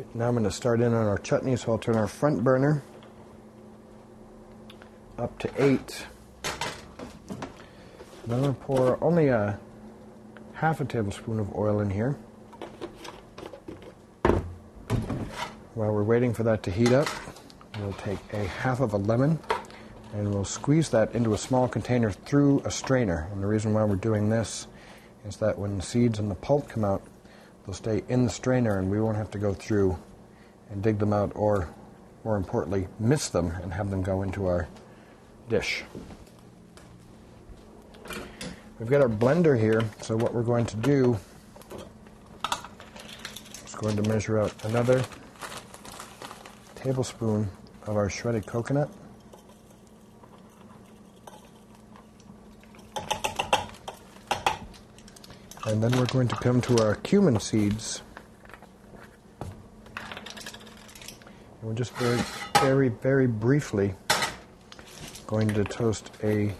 Right, now I'm going to start in on our chutney, so I'll turn our front burner up to 8. And I'm going to pour only a half a tablespoon of oil in here. While we're waiting for that to heat up, we'll take a half of a lemon and we'll squeeze that into a small container through a strainer. And the reason why we're doing this is that when the seeds and the pulp come out, they'll stay in the strainer and we won't have to go through and dig them out, or more importantly, miss them and have them go into our dish. We've got our blender here, so what we're going to do is going to measure out another tablespoon of our shredded coconut. And then we're going to come to our cumin seeds. And we're just very briefly going to toast a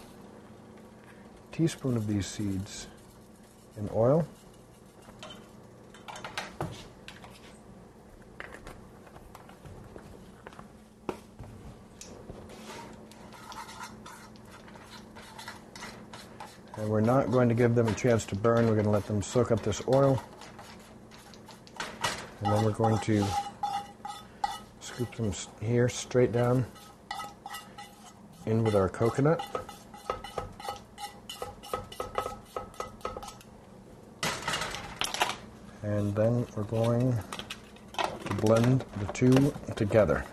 teaspoon of these seeds in oil. And we're not going to give them a chance to burn. We're going to let them soak up this oil. And then we're going to scoop them here straight down in with our coconut. And then we're going to blend the two together.